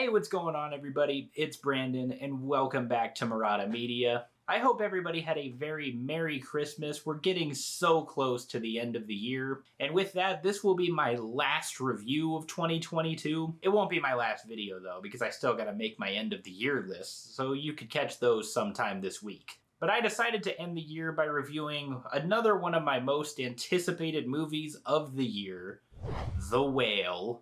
Hey, what's going on, everybody? It's Brandon, and welcome back to Marotta Media. I hope everybody had a very Merry Christmas. We're getting so close to the end of the year. And with that, this will be my last review of 2022. It won't be my last video, though, because I still gotta make my end of the year list, so you could catch those sometime this week. But I decided to end the year by reviewing another one of my most anticipated movies of the year, The Whale.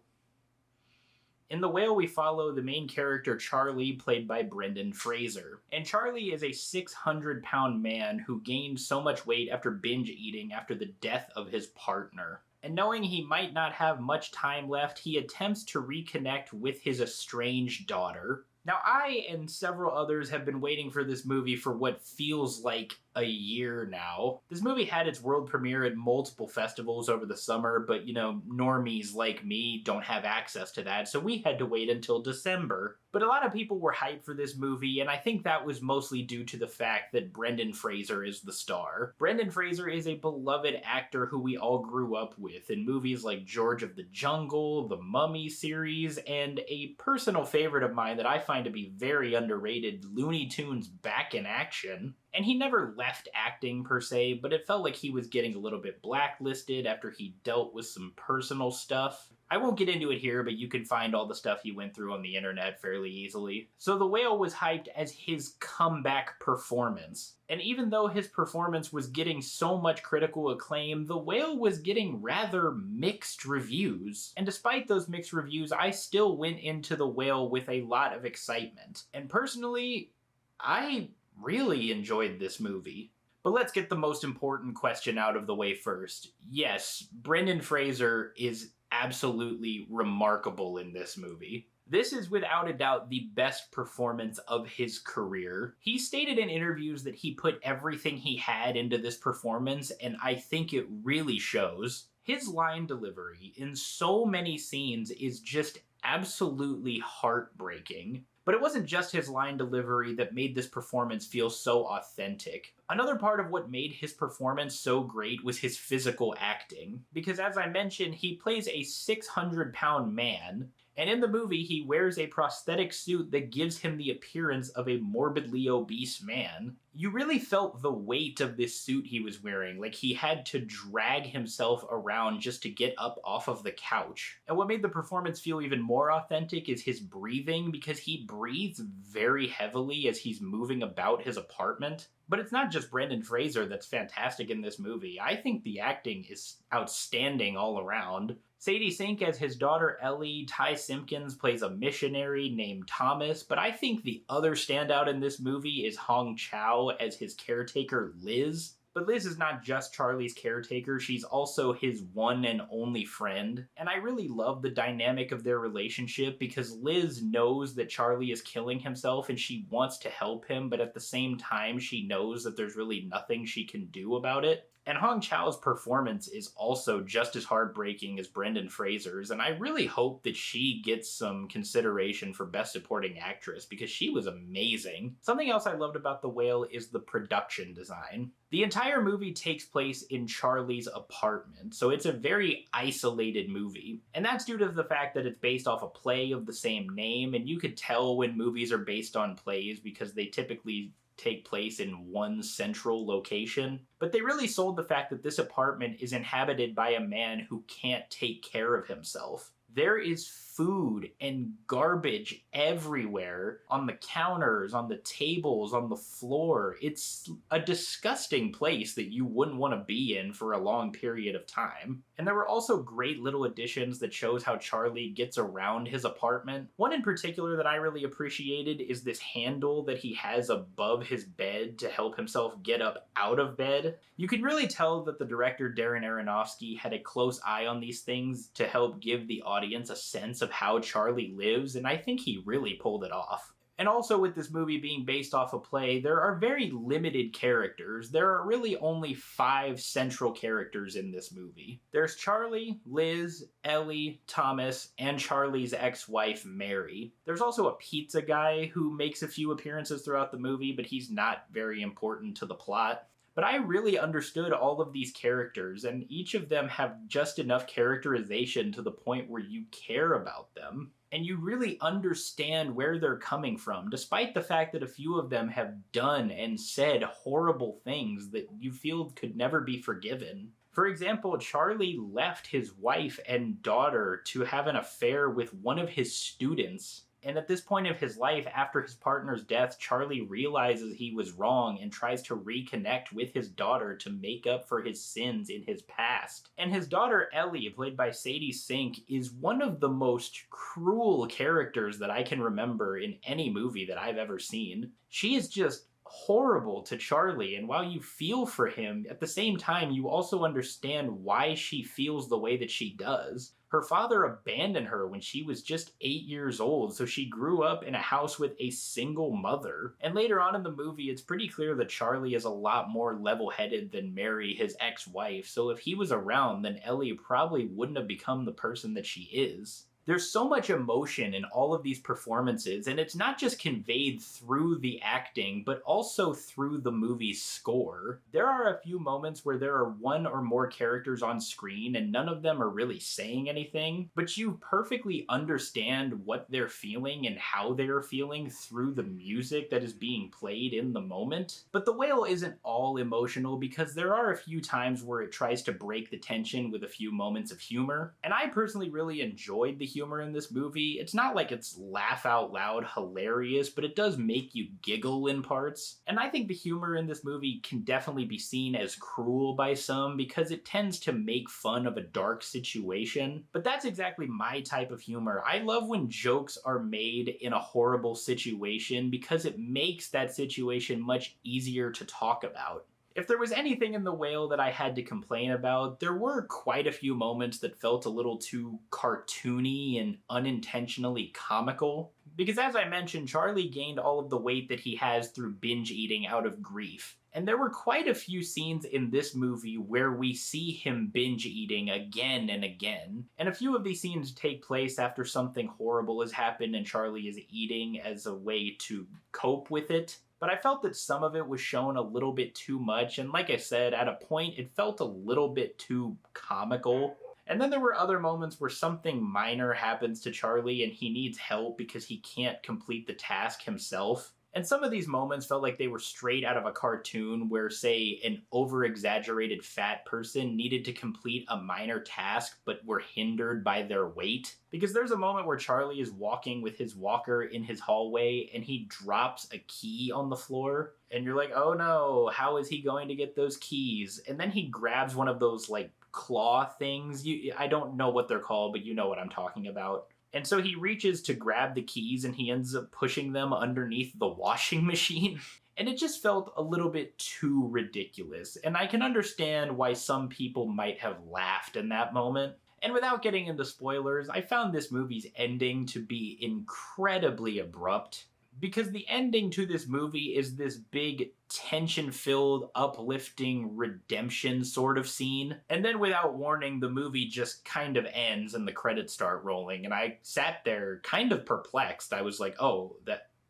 In The Whale, we follow the main character Charlie, played by Brendan Fraser. And Charlie is a 600-pound man who gained so much weight after binge eating after the death of his partner. And knowing he might not have much time left, he attempts to reconnect with his estranged daughter. Now, I and several others have been waiting for this movie for what feels like a year now. This movie had its world premiere at multiple festivals over the summer, but normies like me don't have access to that, so we had to wait until December. But a lot of people were hyped for this movie, and I think that was mostly due to the fact that Brendan Fraser is the star. Brendan Fraser is a beloved actor who we all grew up with in movies like George of the Jungle, the Mummy series, and a personal favorite of mine that I find to be very underrated, Looney Tunes Back in Action. And he never left acting per se, but it felt like he was getting a little bit blacklisted after he dealt with some personal stuff. I won't get into it here, but you can find all the stuff he went through on the internet fairly easily. So The Whale was hyped as his comeback performance. And even though his performance was getting so much critical acclaim, The Whale was getting rather mixed reviews. And despite those mixed reviews, I still went into The Whale with a lot of excitement. And personally, I really enjoyed this movie. But let's get the most important question out of the way first. Yes, Brendan Fraser is absolutely remarkable in this movie. This is without a doubt the best performance of his career. He stated in interviews that he put everything he had into this performance, and I think it really shows. His line delivery in so many scenes is just absolutely heartbreaking. But it wasn't just his line delivery that made this performance feel so authentic. Another part of what made his performance so great was his physical acting. Because as I mentioned, he plays a 600-pound man, and in the movie he wears a prosthetic suit that gives him the appearance of a morbidly obese man. You really felt the weight of this suit he was wearing, like he had to drag himself around just to get up off of the couch. And what made the performance feel even more authentic is his breathing, because he breathes very heavily as he's moving about his apartment. But it's not just Brendan Fraser that's fantastic in this movie. I think the acting is outstanding all around. Sadie Sink as his daughter Ellie, Ty Simpkins plays a missionary named Thomas, but I think the other standout in this movie is Hong Chow as his caretaker Liz. But Liz is not just Charlie's caretaker, she's also his one and only friend. And I really love the dynamic of their relationship because Liz knows that Charlie is killing himself and she wants to help him, but at the same time she knows that there's really nothing she can do about it. And Hong Chow's performance is also just as heartbreaking as Brendan Fraser's, and I really hope that she gets some consideration for Best Supporting Actress because she was amazing. Something else I loved about The Whale is the production design. The entire movie takes place in Charlie's apartment, so it's a very isolated movie. And that's due to the fact that it's based off a play of the same name, and you could tell when movies are based on plays because they typically take place in one central location. But they really sold the fact that this apartment is inhabited by a man who can't take care of himself. There is food and garbage everywhere, on the counters, on the tables, on the floor. It's a disgusting place that you wouldn't want to be in for a long period of time. And there were also great little additions that shows how Charlie gets around his apartment. One in particular that I really appreciated is this handle that he has above his bed to help himself get up out of bed. You can really tell that the director Darren Aronofsky had a close eye on these things to help give the audience a sense of how Charlie lives, and I think he really pulled it off. And also with this movie being based off a play, there are very limited characters. There are really only 5 central characters in this movie. There's Charlie, Liz, Ellie, Thomas, and Charlie's ex-wife, Mary. There's also a pizza guy who makes a few appearances throughout the movie, but he's not very important to the plot. But I really understood all of these characters, and each of them have just enough characterization to the point where you care about them. and you really understand where they're coming from, despite the fact that a few of them have done and said horrible things that you feel could never be forgiven. For example, Charlie left his wife and daughter to have an affair with one of his students. And at this point of his life, after his partner's death, Charlie realizes he was wrong and tries to reconnect with his daughter to make up for his sins in his past. And his daughter Ellie, played by Sadie Sink, is one of the most cruel characters that I can remember in any movie that I've ever seen. She is just horrible to Charlie, and while you feel for him, at the same time you also understand why she feels the way that she does. Her father abandoned her when she was just 8 years old, so she grew up in a house with a single mother. And later on in the movie, it's pretty clear that Charlie is a lot more level-headed than Mary, his ex-wife, so if he was around, then Ellie probably wouldn't have become the person that she is. There's so much emotion in all of these performances, and it's not just conveyed through the acting, but also through the movie's score. There are a few moments where there are one or more characters on screen, and none of them are really saying anything, but you perfectly understand what they're feeling and how they're feeling through the music that is being played in the moment. But The Whale isn't all emotional, because there are a few times where it tries to break the tension with a few moments of humor, and I personally really enjoyed the humor in this movie. It's not like it's laugh out loud hilarious, but it does make you giggle in parts. And I think the humor in this movie can definitely be seen as cruel by some because it tends to make fun of a dark situation. But that's exactly my type of humor. I love when jokes are made in a horrible situation because it makes that situation much easier to talk about. If there was anything in The Whale that I had to complain about, there were quite a few moments that felt a little too cartoony and unintentionally comical. Because as I mentioned, Charlie gained all of the weight that he has through binge eating out of grief. And there were quite a few scenes in this movie where we see him binge eating again and again. And a few of these scenes take place after something horrible has happened and Charlie is eating as a way to cope with it. But I felt that some of it was shown a little bit too much, and like I said, at a point it felt a little bit too comical. And then there were other moments where something minor happens to Charlie and he needs help because he can't complete the task himself. And some of these moments felt like they were straight out of a cartoon where, say, an over-exaggerated fat person needed to complete a minor task but were hindered by their weight. Because there's a moment where Charlie is walking with his walker in his hallway and he drops a key on the floor. And you're like, oh no, how is he going to get those keys? And then he grabs one of those, like, claw things. I don't know what they're called, but you know what I'm talking about. And so he reaches to grab the keys and he ends up pushing them underneath the washing machine. And it just felt a little bit too ridiculous. And I can understand why some people might have laughed in that moment. And without getting into spoilers, I found this movie's ending to be incredibly abrupt. Because the ending to this movie is this big, tension-filled, uplifting redemption sort of scene. And then without warning, the movie just kind of ends and the credits start rolling. And I sat there kind of perplexed. I was like, oh,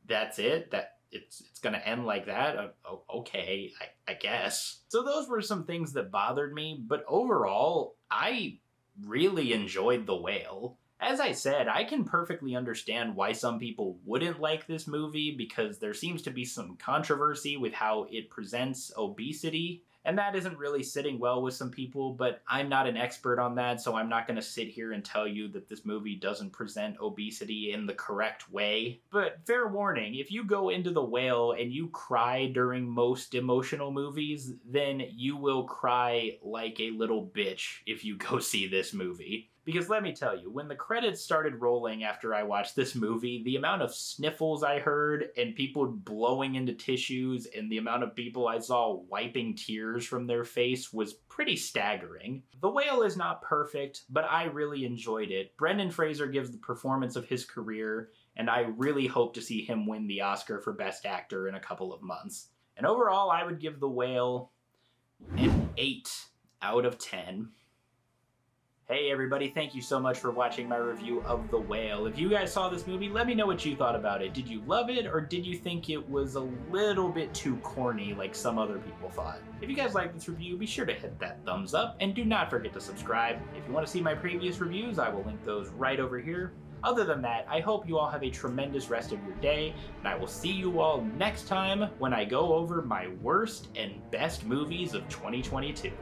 that's it? It's gonna end like that? Okay, I guess. So those were some things that bothered me, but overall, I really enjoyed The Whale. As I said, I can perfectly understand why some people wouldn't like this movie because there seems to be some controversy with how it presents obesity, and that isn't really sitting well with some people, but I'm not an expert on that, so I'm not going to sit here and tell you that this movie doesn't present obesity in the correct way. But fair warning, if you go into The Whale and you cry during most emotional movies, then you will cry like a little bitch if you go see this movie. Because let me tell you, when the credits started rolling after I watched this movie, the amount of sniffles I heard and people blowing into tissues and the amount of people I saw wiping tears from their face was pretty staggering. The Whale is not perfect, but I really enjoyed it. Brendan Fraser gives the performance of his career, and I really hope to see him win the Oscar for Best Actor in a couple of months. And overall, I would give The Whale an 8 out of 10. Hey everybody, thank you so much for watching my review of The Whale. If you guys saw this movie, let me know what you thought about it. Did you love it, or did you think it was a little bit too corny like some other people thought? If you guys liked this review, be sure to hit that thumbs up, and do not forget to subscribe. If you want to see my previous reviews, I will link those right over here. Other than that, I hope you all have a tremendous rest of your day, and I will see you all next time when I go over my worst and best movies of 2022.